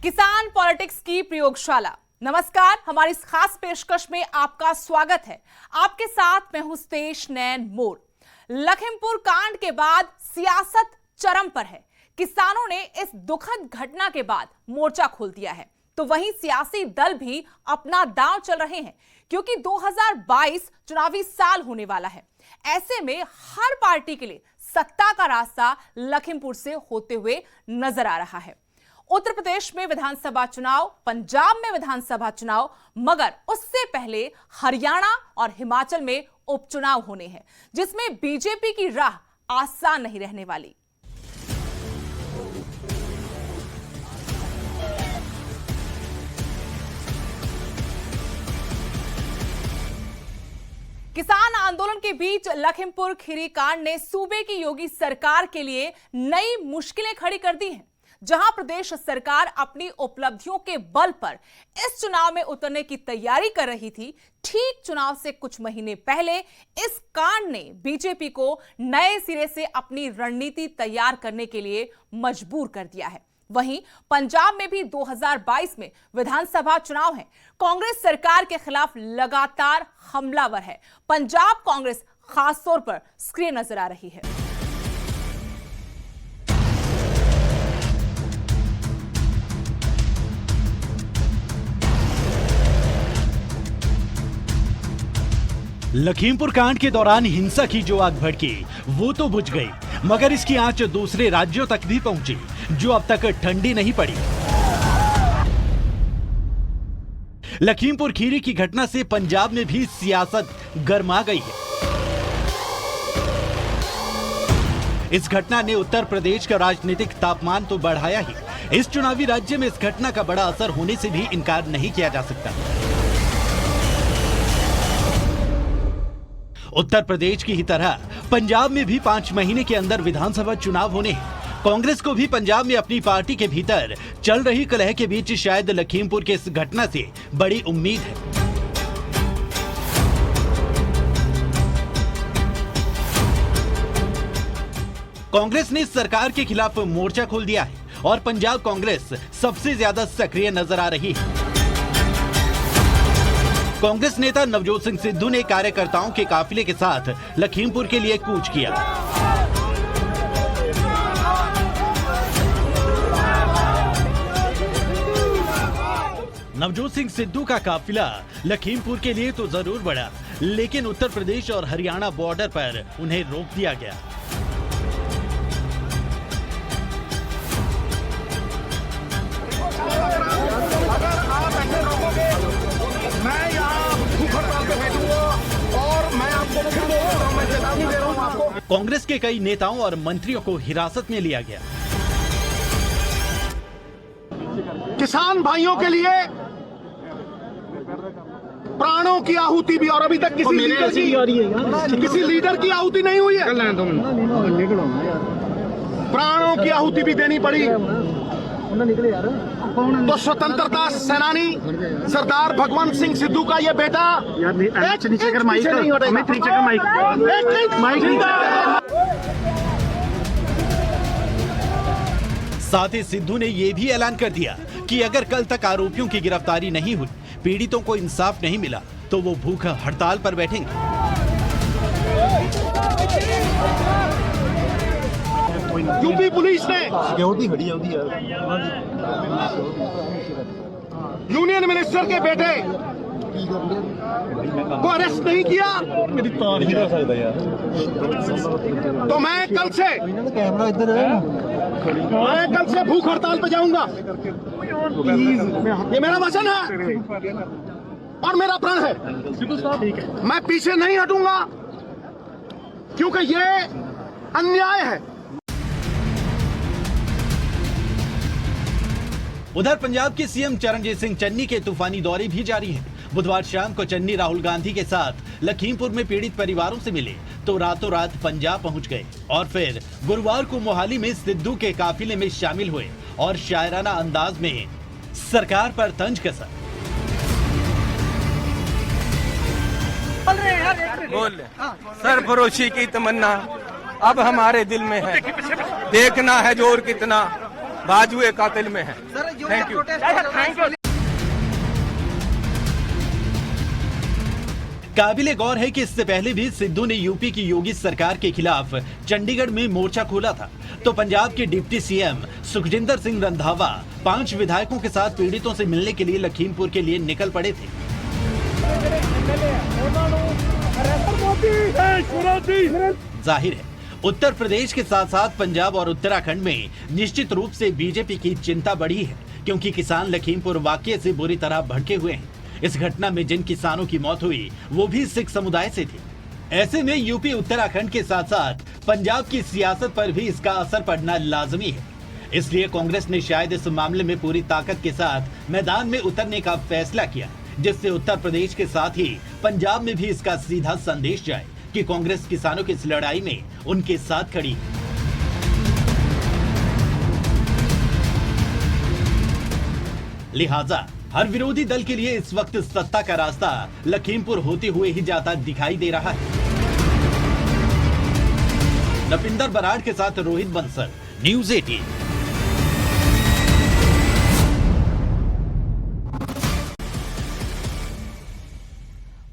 किसान पॉलिटिक्स की प्रयोगशाला। नमस्कार, हमारी इस खास पेशकश में आपका स्वागत है। आपके साथ मैं हूं स्तेश नैन मोर। लखीमपुर कांड के बाद सियासत चरम पर है। किसानों ने इस दुखद घटना के बाद मोर्चा खोल दिया है, तो वहीं सियासी दल भी अपना दांव चल रहे हैं, क्योंकि 2022 चुनावी साल होने वाला है। ऐसे में हर पार्टी के लिए सत्ता का रास्ता लखीमपुर से होते हुए नजर आ रहा है। उत्तर प्रदेश में विधानसभा चुनाव, पंजाब में विधानसभा चुनाव, मगर उससे पहले हरियाणा और हिमाचल में उपचुनाव होने हैं, जिसमें बीजेपी की राह आसान नहीं रहने वाली। किसान आंदोलन के बीच लखीमपुर खीरी कांड ने सूबे की योगी सरकार के लिए नई मुश्किलें खड़ी कर दी हैं। जहां प्रदेश सरकार अपनी उपलब्धियों के बल पर इस चुनाव में उतरने की तैयारी कर रही थी, ठीक चुनाव से कुछ महीने पहले इस कांड ने बीजेपी को नए सिरे से अपनी रणनीति तैयार करने के लिए मजबूर कर दिया है। वहीं पंजाब में भी 2022 में विधानसभा चुनाव है। कांग्रेस सरकार के खिलाफ लगातार हमलावर है। पंजाब कांग्रेस खासतौर पर सक्रिय नजर आ रही है। लखीमपुर कांड के दौरान हिंसा की जो आग भड़की वो तो बुझ गई, मगर इसकी आंच दूसरे राज्यों तक भी पहुंची, जो अब तक ठंडी नहीं पड़ी। लखीमपुर खीरी की घटना से पंजाब में भी सियासत गर्मा गई है। इस घटना ने उत्तर प्रदेश का राजनीतिक तापमान तो बढ़ाया ही, इस चुनावी राज्य में इस घटना का बड़ा असर होने से भी इनकार नहीं किया जा सकता। उत्तर प्रदेश की ही तरह पंजाब में भी 5 महीने के अंदर विधानसभा चुनाव होने हैं। कांग्रेस को भी पंजाब में अपनी पार्टी के भीतर चल रही कलह के बीच शायद लखीमपुर के इस घटना से बड़ी उम्मीद है। कांग्रेस ने सरकार के खिलाफ मोर्चा खोल दिया है और पंजाब कांग्रेस सबसे ज्यादा सक्रिय नजर आ रही है। कांग्रेस नेता नवजोत सिंह सिद्धू ने कार्यकर्ताओं के काफिले के साथ लखीमपुर के लिए कूच किया। नवजोत सिंह सिद्धू का काफिला लखीमपुर के लिए तो जरूर बढ़ा, लेकिन उत्तर प्रदेश और हरियाणा बॉर्डर पर उन्हें रोक दिया गया। कांग्रेस के कई नेताओं और मंत्रियों को हिरासत में लिया गया। किसान भाइयों के लिए प्राणों की आहुति भी, और अभी तक किसी लीडर की आहुति नहीं हुई है। प्राणों की आहुति भी देनी पड़ी। तो स्वतंत्रता सेनानी सरदार भगवंत सिंह सिद्धू का ये बेटा, साथ ही सिद्धू ने यह भी ऐलान कर दिया कि अगर कल तक आरोपियों की गिरफ्तारी नहीं हुई, पीड़ितों को इंसाफ नहीं मिला, तो वो भूख हड़ताल पर बैठेंगे। यूपी पुलिस ने यूनियन मिनिस्टर के बेटे को अरेस्ट नहीं किया, तो मैं कल से भूख हड़ताल पे जाऊंगा। ये मेरा वचन है और मेरा प्रण है। मैं पीछे नहीं हटूंगा, क्योंकि ये अन्याय है। उधर पंजाब के सीएम चरणजीत सिंह चन्नी के तूफानी दौरे भी जारी हैं। बुधवार शाम को चन्नी राहुल गांधी के साथ लखीमपुर में पीड़ित परिवारों से मिले, तो रातों रात पंजाब पहुंच गए और फिर गुरुवार को मोहाली में सिद्धू के काफिले में शामिल हुए और शायराना अंदाज में सरकार पर तंज कसा। सरफरोशी की तमन्ना अब हमारे दिल में है, देखना है जोर कितना, बाजुए कातिल में है। Thank you. काबिले गौर है कि इससे पहले भी सिद्धू ने यूपी की योगी सरकार के खिलाफ चंडीगढ़ में मोर्चा खोला था, तो पंजाब के डिप्टी सीएम सुखजिंदर सिंह रंधावा 5 विधायकों के साथ पीड़ितों से मिलने के लिए लखीमपुर के लिए निकल पड़े थे। जाहिर है उत्तर प्रदेश के साथ साथ पंजाब और उत्तराखंड में निश्चित रूप से बीजेपी की चिंता बढ़ी है, क्योंकि किसान लखीमपुर वाकये से बुरी तरह भड़के हुए हैं। इस घटना में जिन किसानों की मौत हुई वो भी सिख समुदाय से थे। ऐसे में यूपी उत्तराखंड के साथ साथ पंजाब की सियासत पर भी इसका असर पड़ना लाजमी है। इसलिए कांग्रेस ने शायद इस मामले में पूरी ताकत के साथ मैदान में उतरने का फैसला किया, जिससे उत्तर प्रदेश के साथ ही पंजाब में भी इसका सीधा संदेश जाए कि कांग्रेस किसानों की इस लड़ाई में उनके साथ खड़ी है। लिहाजा हर विरोधी दल के लिए इस वक्त सत्ता का रास्ता लखीमपुर होते हुए ही जाता दिखाई दे रहा है। नपिंदर बराड़ के साथ रोहित बंसल, न्यूज़ 18।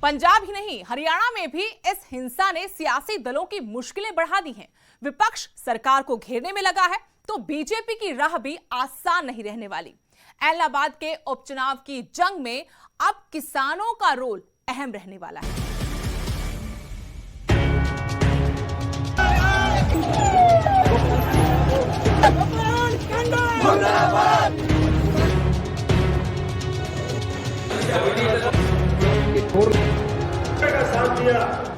पंजाब ही नहीं, हरियाणा में भी इस हिंसा ने सियासी दलों की मुश्किलें बढ़ा दी हैं। विपक्ष सरकार को घेरने में लगा है, तो बीजेपी की राह भी आसान नहीं रहने वाली। इलाहाबाद के उपचुनाव की जंग में अब किसानों का रोल अहम रहने वाला है।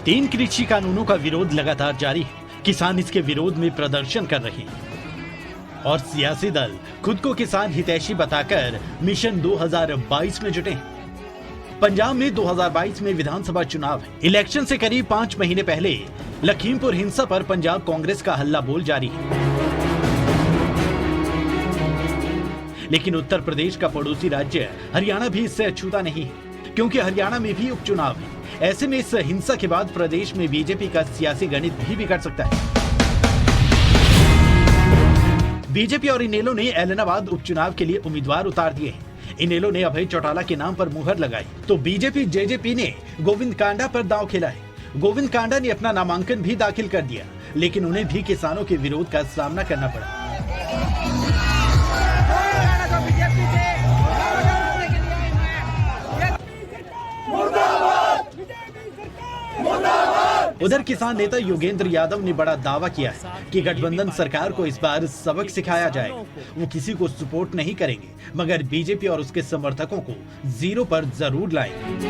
तीन कृषि कानूनों का विरोध लगातार जारी है। किसान इसके विरोध में प्रदर्शन कर रहे हैं और सियासी दल खुद को किसान हितैषी बताकर मिशन 2022 में जुटे हैं। पंजाब में 2022 में विधानसभा चुनाव है। इलेक्शन से करीब 5 महीने पहले लखीमपुर हिंसा पर पंजाब कांग्रेस का हल्ला बोल जारी है, लेकिन उत्तर प्रदेश का पड़ोसी राज्य हरियाणा भी इससे अछूता नहीं है, क्योंकि हरियाणा में भी उपचुनाव है। ऐसे में इस हिंसा के बाद प्रदेश में बीजेपी का सियासी गणित भी बिगड़ सकता है। बीजेपी और इनेलो ने इलाहाबाद उपचुनाव के लिए उम्मीदवार उतार दिए हैं। इनेलो ने अभय चौटाला के नाम पर मुहर लगाई, तो बीजेपी जेजेपी ने गोविंद कांडा पर दांव खेला है। गोविंद कांडा ने अपना नामांकन भी दाखिल कर दिया, लेकिन उन्हें भी किसानों के विरोध का सामना करना पड़ा। उधर किसान नेता योगेंद्र यादव ने बड़ा दावा किया है कि गठबंधन सरकार को इस बार सबक सिखाया जाएगा। वो किसी को सपोर्ट नहीं करेंगे, मगर बीजेपी और उसके समर्थकों को जीरो पर जरूर लाएंगे।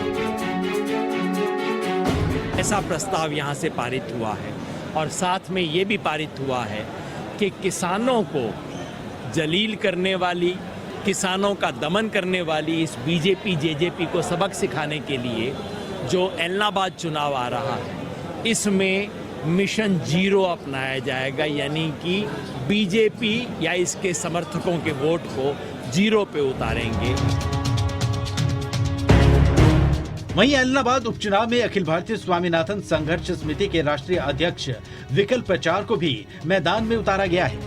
ऐसा प्रस्ताव यहाँ से पारित हुआ है और साथ में ये भी पारित हुआ है कि किसानों को जलील करने वाली, किसानों का दमन करने वाली इस बीजेपी जेजेपी को सबक सिखाने के लिए जो इलाहाबाद चुनाव आ रहा है, इसमें मिशन 0 अपनाया जाएगा, यानी कि बीजेपी या इसके समर्थकों के वोट को 0 पे उतारेंगे। वहीं इलाहाबाद उपचुनाव में अखिल भारतीय स्वामीनाथन संघर्ष समिति के राष्ट्रीय अध्यक्ष विकल्प प्रचार को भी मैदान में उतारा गया है।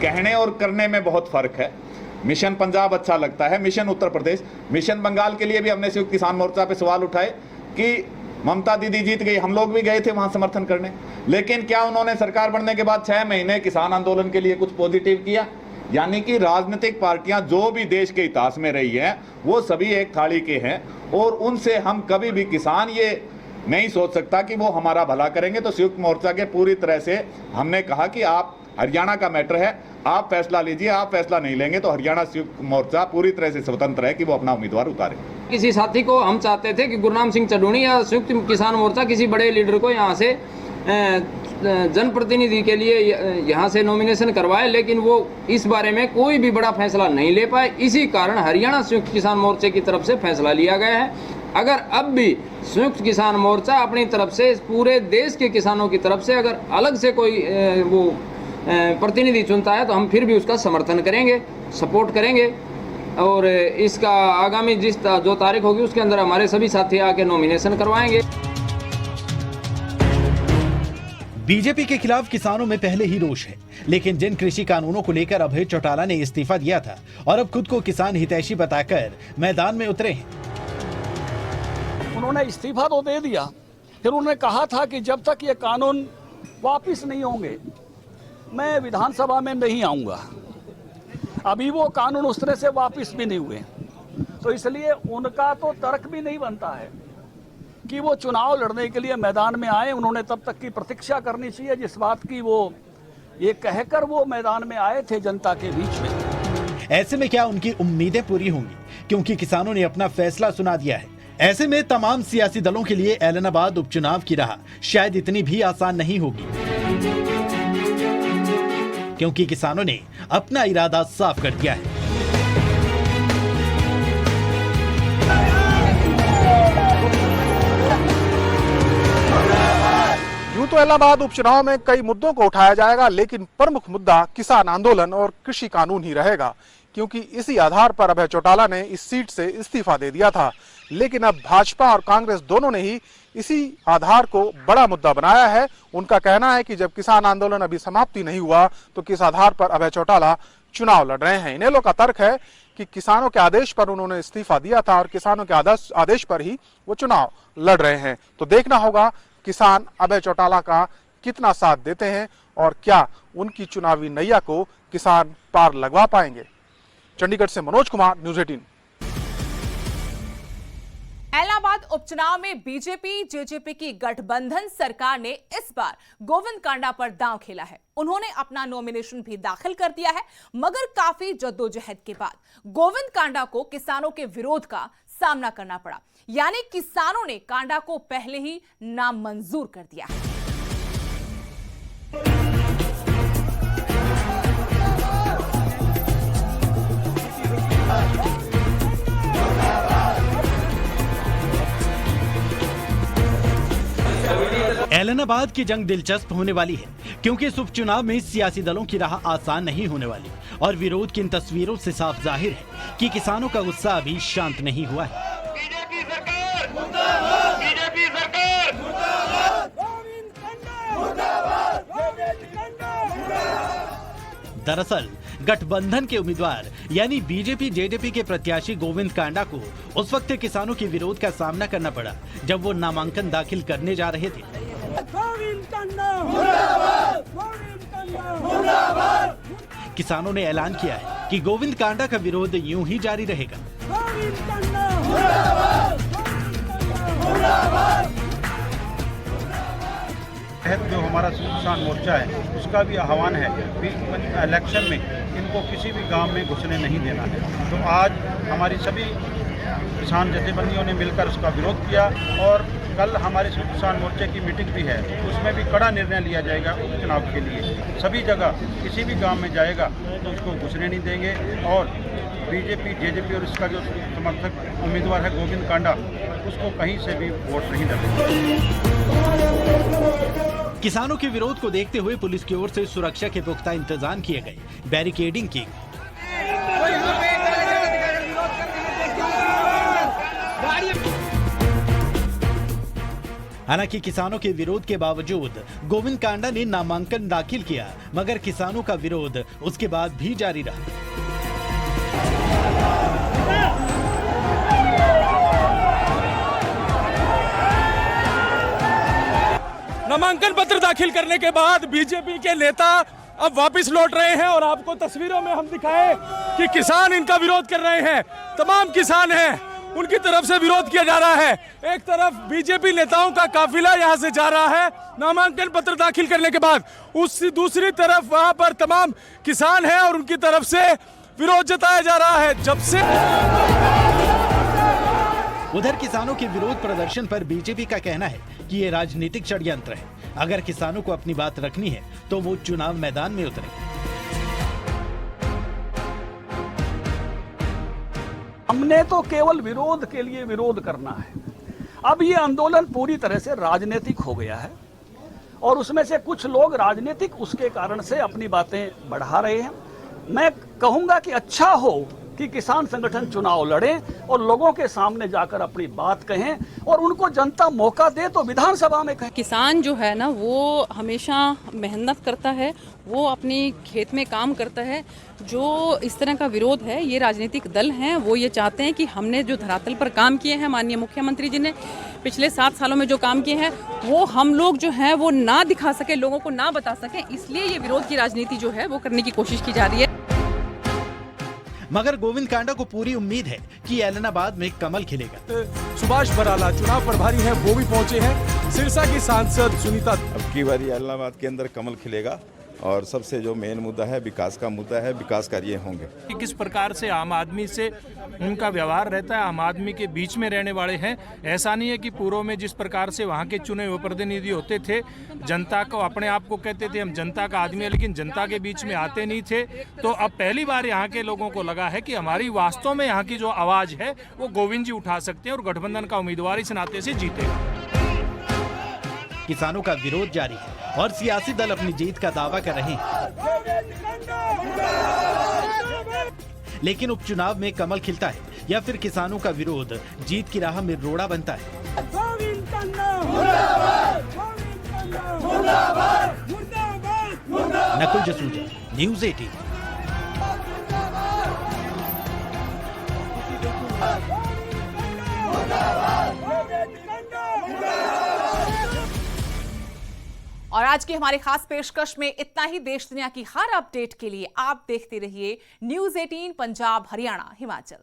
कहने और करने में बहुत फर्क है। मिशन पंजाब अच्छा लगता है, मिशन उत्तर प्रदेश, मिशन बंगाल के लिए भी हमने संयुक्त किसान मोर्चा पे सवाल उठाए कि ममता दीदी जीत गई, हम लोग भी गए थे वहां समर्थन करने, लेकिन क्या उन्होंने सरकार बनने के बाद 6 महीने किसान आंदोलन के लिए कुछ पॉजिटिव किया? यानी कि राजनीतिक पार्टियां जो भी देश के इतिहास में रही हैं वो सभी एक थाली के हैं और उनसे हम कभी भी किसान ये नहीं सोच सकता कि वो हमारा भला करेंगे। तो संयुक्त मोर्चा के पूरी तरह से हमने कहा कि आप, हरियाणा का मैटर है, आप फैसला लीजिए, आप फैसला नहीं लेंगे तो हरियाणा संयुक्त मोर्चा पूरी तरह से स्वतंत्र है कि वो अपना उम्मीदवार उतारे। किसी साथी को हम चाहते थे कि गुरनाम सिंह चढ़ूनी या संयुक्त किसान मोर्चा किसी बड़े लीडर को यहाँ से जनप्रतिनिधि के लिए यहाँ से नॉमिनेशन करवाए, लेकिन वो इस बारे में कोई भी बड़ा फैसला नहीं ले पाए। इसी कारण हरियाणा संयुक्त किसान मोर्चे की तरफ से फैसला लिया गया है। अगर अब भी संयुक्त किसान मोर्चा अपनी तरफ से पूरे देश के किसानों की तरफ से अगर अलग से कोई वो प्रतिनिधि चुनता है तो हम फिर भी उसका समर्थन करेंगे, सपोर्ट करेंगे और इसका आगामी जो तारीख होगी उसके अंदर हमारे सभी साथी आके नॉमिनेशन करवाएंगे। बीजेपी के खिलाफ किसानों में पहले ही रोष है, लेकिन जिन कृषि कानूनों को लेकर अभय चौटाला ने इस्तीफा दिया था और अब खुद को किसान हितैषी बताकर मैदान में उतरे हैं। उन्होंने इस्तीफा तो दे दिया, फिर उन्होंने कहा था कि जब तक ये कानून वापस नहीं होंगे मैं विधानसभा में नहीं आऊंगा। अभी वो कानून उस तरह से वापस भी नहीं हुए, तो इसलिए उनका तो तर्क भी नहीं बनता है कि वो चुनाव लड़ने के लिए मैदान में आए। उन्होंने तब तक की प्रतीक्षा करनी चाहिए जिस बात की वो ये कहकर वो मैदान में आए थे जनता के बीच में। ऐसे में क्या उनकी उम्मीदें पूरी होंगी, क्योंकि किसानों ने अपना फैसला सुना दिया है। ऐसे में तमाम सियासी दलों के लिए ऐलनाबाद उपचुनाव की राह शायद इतनी भी आसान नहीं होगी, क्योंकि किसानों ने अपना इरादा साफ कर दिया है। यूं तो इलाहाबाद उपचुनाव में कई मुद्दों को उठाया जाएगा, लेकिन प्रमुख मुद्दा किसान आंदोलन और कृषि कानून ही रहेगा, क्योंकि इसी आधार पर अभय चौटाला ने इस सीट से इस्तीफा दे दिया था। लेकिन अब भाजपा और कांग्रेस दोनों ने ही इसी आधार को बड़ा मुद्दा बनाया है। उनका कहना है कि जब किसान आंदोलन अभी समाप्ति नहीं हुआ तो किस आधार पर अभय चौटाला चुनाव लड़ रहे हैं। इनेलो का तर्क है कि किसानों के आदेश पर उन्होंने इस्तीफा दिया था और किसानों के आदेश पर ही वो चुनाव लड़ रहे हैं। तो देखना होगा किसान अभय चौटाला का कितना साथ देते हैं और क्या उनकी चुनावी नैया को किसान पार लगवा पाएंगे। चंडीगढ़ से मनोज कुमार, न्यूज़ 18। इलाहाबाद उपचुनाव में बीजेपी जेजेपी की गठबंधन सरकार ने इस बार गोविंद कांडा पर दांव खेला है। उन्होंने अपना नॉमिनेशन भी दाखिल कर दिया है, मगर काफी जद्दोजहद के बाद गोविंद कांडा को किसानों के विरोध का सामना करना पड़ा, यानी किसानों ने कांडा को पहले ही नामंजूर कर दिया है। ऐलनाबाद की जंग दिलचस्प होने वाली है, क्योंकि इस उपचुनाव में सियासी दलों की राह आसान नहीं होने वाली और विरोध की इन तस्वीरों से साफ जाहिर है कि किसानों का गुस्सा अभी शांत नहीं हुआ है। बीजेपी सरकार मुर्दाबाद, बीजेपी सरकार मुर्दाबाद, गोविंद कांडा मुर्दाबाद, गोविंद कांडा मुर्दाबाद। दरअसल गठबंधन के उम्मीदवार यानी बीजेपी जेजेपी के प्रत्याशी गोविंद कांडा को उस वक्त किसानों के विरोध का सामना करना पड़ा जब वो नामांकन दाखिल करने जा रहे थे। किसानों ने ऐलान किया है कि गोविंद कांडा का विरोध यूं ही जारी रहेगा। जो हमारा किसान मोर्चा है उसका भी आह्वान है कि इलेक्शन में इनको किसी भी गांव में घुसने नहीं देना है। तो आज हमारी सभी किसान जथेबंदियों ने मिलकर उसका विरोध किया और कल हमारे किसान मोर्चे की मीटिंग भी है, उसमें भी कड़ा निर्णय लिया जाएगा उपचुनाव के लिए। सभी जगह किसी भी गांव में जाएगा तो उसको घुसने नहीं देंगे और बीजेपी जेजेपी और इसका जो समर्थक उम्मीदवार है गोविंद कांडा, उसको कहीं से भी वोट नहीं लगेगा। किसानों के विरोध को देखते हुए पुलिस की ओर से सुरक्षा के पुख्ता इंतजाम किए गए, बैरिकेडिंग की। हालांकि किसानों के विरोध के बावजूद गोविंद कांडा ने नामांकन दाखिल किया, मगर किसानों का विरोध उसके बाद भी जारी रहा। नामांकन पत्र दाखिल करने के बाद बीजेपी के नेता अब वापस लौट रहे हैं और आपको तस्वीरों में हम दिखाएं कि किसान इनका विरोध कर रहे हैं। तमाम किसान हैं, उनकी तरफ से विरोध किया जा रहा है। एक तरफ बीजेपी नेताओं का काफिला यहां से जा रहा है नामांकन पत्र दाखिल करने के बाद, उसकी दूसरी तरफ वहां पर तमाम किसान हैं और उनकी तरफ से विरोध जताया जा रहा है। जब से उधर किसानों के विरोध प्रदर्शन पर बीजेपी का कहना है कि ये राजनीतिक षड्यंत्र है। अगर किसानों को अपनी बात रखनी है तो वो चुनाव मैदान में उतरे। हमने तो केवल विरोध के लिए विरोध करना है। अब ये आंदोलन पूरी तरह से राजनीतिक हो गया है और उसमें से कुछ लोग राजनीतिक उसके कारण से अपनी बातें बढ़ा रहे हैं। मैं कहूंगा कि अच्छा हो कि किसान संगठन चुनाव लड़ें और लोगों के सामने जाकर अपनी बात कहें और उनको जनता मौका दे तो विधानसभा में कहें। किसान जो है ना वो हमेशा मेहनत करता है, वो अपनी खेत में काम करता है। जो इस तरह का विरोध है, ये राजनीतिक दल हैं, वो ये चाहते हैं कि हमने जो धरातल पर काम किए हैं, माननीय मुख्यमंत्री जी ने पिछले 7 सालों में जो काम किए हैं वो हम लोग जो है वो ना दिखा सके, लोगों को ना बता सके, इसलिए ये विरोध की राजनीति जो है वो करने की कोशिश की जा रही है। मगर गोविंद कांडा को पूरी उम्मीद है कि ऐलनाबाद में कमल खिलेगा। सुभाष बराला चुनाव प्रभारी हैं, वो भी पहुंचे हैं। सिरसा की सांसद सुनीता। अब की बारी ऐलनाबाद के अंदर कमल खिलेगा और सबसे जो मेन मुद्दा है विकास का मुद्दा है, विकास कार्य होंगे। किस प्रकार से आम आदमी से उनका व्यवहार रहता है, आम आदमी के बीच में रहने वाले हैं। ऐसा नहीं है कि पूर्व में जिस प्रकार से वहाँ के चुने हुए प्रतिनिधि होते थे, जनता को अपने आप को कहते थे हम जनता का आदमी है, लेकिन जनता के बीच में आते नहीं थे। तो अब पहली बार यहाँ के लोगों को लगा है कि हमारी वास्तव में यहाँ की जो आवाज़ है वो गोविंद जी उठा सकते हैं और गठबंधन का उम्मीदवार इस नाते से जीतेगा। किसानों का विरोध जारी है और सियासी दल अपनी जीत का दावा कर रहे हैं, लेकिन उपचुनाव में कमल खिलता है या फिर किसानों का विरोध जीत की राह में रोड़ा बनता है। नकुल जसूजा, न्यूज़ 18। और आज की हमारी खास पेशकश में इतना ही। देश दुनिया की हर अपडेट के लिए आप देखते रहिए न्यूज़ 18 पंजाब, हरियाणा, हिमाचल।